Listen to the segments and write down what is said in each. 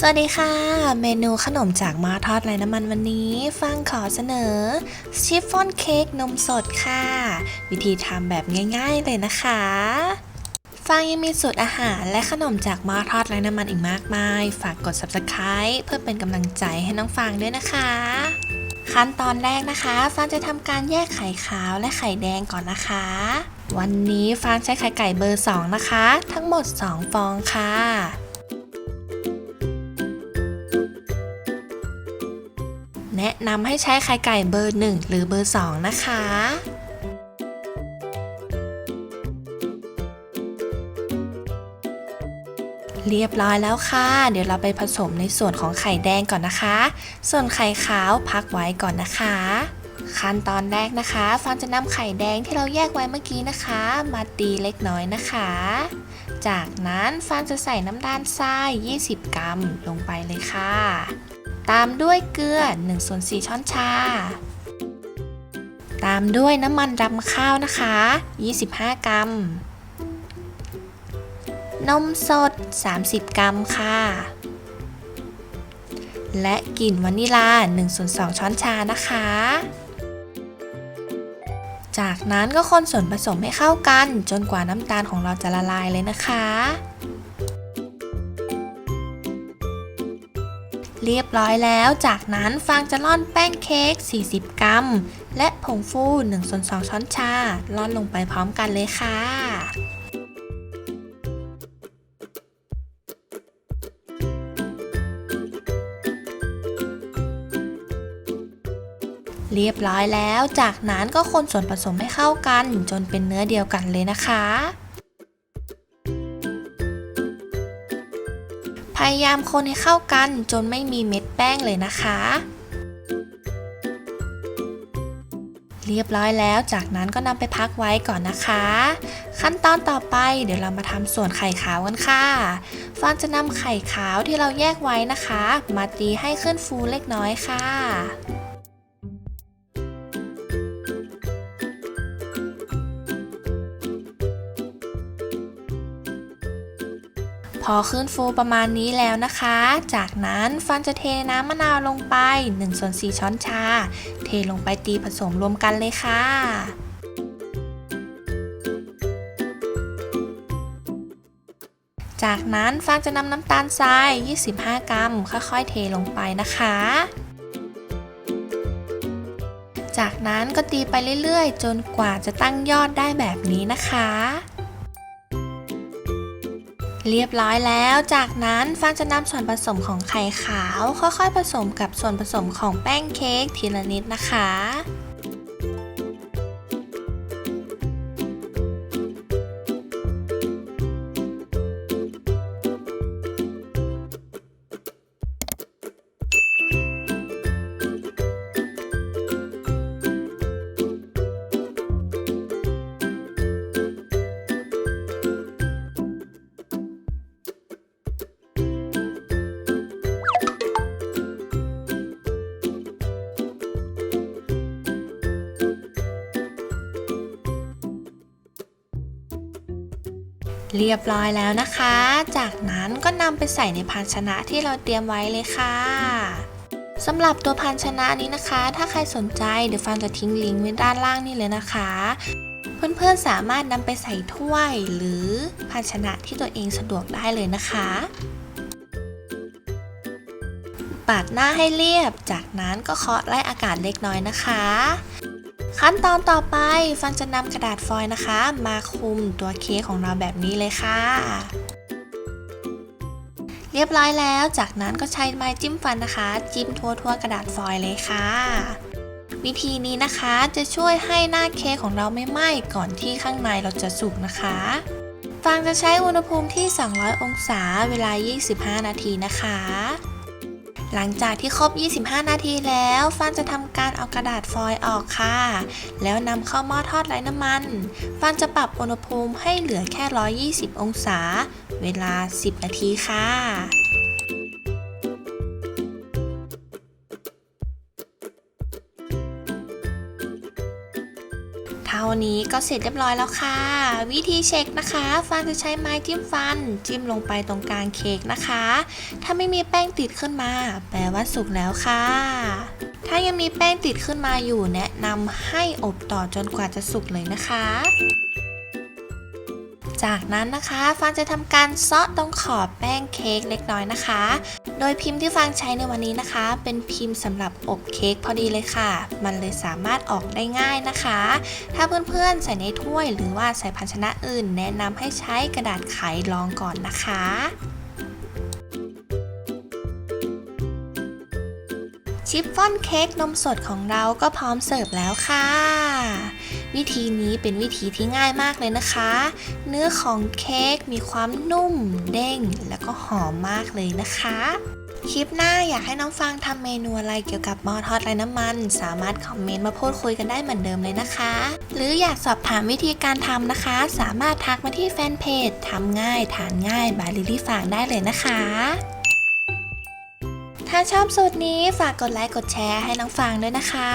วัสดีค่ะเมนูขนมจากมาทอดไร้น้ำมันวันนี้ฟังขอเสนอชิฟฟ่อนเค้กนมสดค่ะวิธีทำแบบง่ายๆเลยนะคะฟังยังมีสูตรอาหารและขนมจากมาทอดไร้น้ำมันอีกมากมายฝากกด Subscribe เพื่อเป็นกำลังใจให้น้องฟังด้วยนะคะขั้นตอนแรกนะคะฟางจะทำการแยกไข่ขาวและไข่แดงก่อนนะคะวันนี้ฟางใช้ไข่ไก่เบอร์2นะคะทั้งหมด2ฟองค่ะแนะนำให้ใช้ไข่ไก่เบอร์1หรือเบอร์2นะคะเรียบร้อยแล้วค่ะเดี๋ยวเราไปผสมในส่วนของไข่แดงก่อนนะคะส่วนไข่ขาวพักไว้ก่อนนะคะขั้นตอนแรกนะคะฟางจะนำไข่แดงที่เราแยกไว้เมื่อกี้นะคะมาตีเล็กน้อยนะคะจากนั้นฟางจะใส่น้ำตาลทราย20 กรัมลงไปเลยค่ะตามด้วยเกลือ1/4 ช้อนชาตามด้วยน้ำมันรำข้าวนะคะ25 กรัมนมสด30 กรัมค่ะและกลิ่นวานิลา1/2 ช้อนชานะคะจากนั้นก็คนส่วนผสมให้เข้ากันจนกว่าน้ำตาลของเราจะละลายเลยนะคะเรียบร้อยแล้วจากนั้นฟางจะร่อนแป้งเค้ก40 กรัมและผงฟู1/2 ช้อนชาร่อนลงไปพร้อมกันเลยค่ะเรียบร้อยแล้วจากนั้นก็คนส่วนผสมให้เข้ากันจนเป็นเนื้อเดียวกันเลยนะคะพยายามคนให้เข้ากันจนไม่มีเม็ดแป้งเลยนะคะเรียบร้อยแล้วจากนั้นก็นำไปพักไว้ก่อนนะคะขั้นตอนต่อไปเดี๋ยวเรามาทำส่วนไข่ขาวกันค่ะฟางจะนำไข่ขาวที่เราแยกไว้นะคะมาตีให้ขึ้นฟูเล็กน้อยค่ะพอขึ้นฟูประมาณนี้แล้วนะคะจากนั้นฟันจะเทน้ำมะนาวลงไป1/4 ช้อนชาเทลงไปตีผสมรวมกันเลยค่ะจากนั้นฟังจะนำน้ำตาลทราย25 กรัมค่อยๆเทลงไปนะคะจากนั้นก็ตีไปเรื่อยๆจนกว่าจะตั้งยอดได้แบบนี้นะคะเรียบร้อยแล้วจากนั้นฟางจะนำส่วนผสมของไข่ขาวค่อยๆผสมกับส่วนผสมของแป้งเค้กทีละนิดนะคะเรียบร้อยแล้วนะคะจากนั้นก็นำไปใส่ในภาชนะที่เราเตรียมไว้เลยค่ะสำหรับตัวภาชนะนี้นะคะถ้าใครสนใจเดี๋ยวฟางจะทิ้งลิงก์ไว้ด้านล่างนี่เลยนะคะเพื่อนๆสามารถนำไปใส่ถ้วยหรือภาชนะที่ตัวเองสะดวกได้เลยนะคะปาดหน้าให้เรียบจากนั้นก็เคาะไล่อากาศเล็กน้อยนะคะขั้นตอนต่อไปฟังจะนำกระดาษฟอยล์นะคะมาคลุมตัวเค้กของเราแบบนี้เลยค่ะเรียบร้อยแล้วจากนั้นก็ใช้ไม้จิ้มฟันนะคะจิ้มทั่วกระดาษฟอยล์เลยค่ะวิธีนี้นะคะจะช่วยให้หน้าเค้กของเราไม่ไหม้ก่อนที่ข้างในเราจะสุกนะคะฟังจะใช้อุณหภูมิที่200 องศาเวลา25 นาทีนะคะหลังจากที่ครบ25 นาทีแล้วฟางจะทำการเอากระดาษฟอยล์ออกค่ะแล้วนำเข้าหม้อทอดไร้น้ำมันฟางจะปรับอุณหภูมิให้เหลือแค่120 องศาเวลา10 นาทีค่ะเท่า านี้ก็เสร็จเรียบร้อยแล้วค่ะวิธีเช็คนะคะฟางจะใช้ไม้จิ้มฟันจิ้มลงไปตรงกลางเค้กนะคะถ้าไม่มีแป้งติดขึ้นมาแปลว่าสุกแล้วค่ะถ้ายังมีแป้งติดขึ้นมาอยู่แนะนำให้อบต่อจนกว่าจะสุกเลยนะคะจากนั้นนะคะฟางจะทำการเซาะตรงขอบแป้งเค้กเล็กน้อยนะคะโดยพิมพ์ที่ฟางใช้ในวันนี้นะคะเป็นพิมพ์สำหรับอบเค้กพอดีเลยค่ะมันเลยสามารถออกได้ง่ายนะคะถ้าเพื่อนๆใส่ในถ้วยหรือว่าใส่ภาชนะอื่นแนะนำให้ใช้กระดาษไขรองก่อนนะคะชิฟฟ่อนเค้กนมสดของเราก็พร้อมเสิร์ฟแล้วค่ะวิธีนี้เป็นวิธีที่ง่ายมากเลยนะคะเนื้อของเค้กมีความนุ่มเด้งแล้วก็หอมมากเลยนะคะคลิปหน้าอยากให้น้องฟางทำเมนูอะไรเกี่ยวกับหม้อทอดไร้น้ำมันสามารถคอมเมนต์มาพูดคุยกันได้เหมือนเดิมเลยนะคะหรืออยากสอบถามวิธีการทำนะคะสามารถทักมาที่แฟนเพจทำง่ายทานง่ายบายลิลลี่ฟางได้เลยนะคะถ้าชอบสูตรนี้ฝากกดไลค์กดแชร์ให้น้องฟางด้วยนะคะ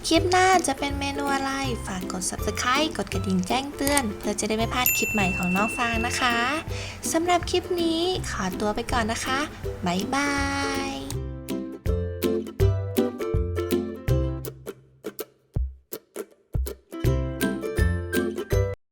คลิปหน้าจะเป็นเมนูอะไรฝากกด Subscribe กดกระดิ่งแจ้งเตือนเพื่อจะได้ไม่พลาดคลิปใหม่ของน้องฟางนะคะสำหรับคลิปนี้ขอตัวไปก่อนนะคะบ๊ายบาย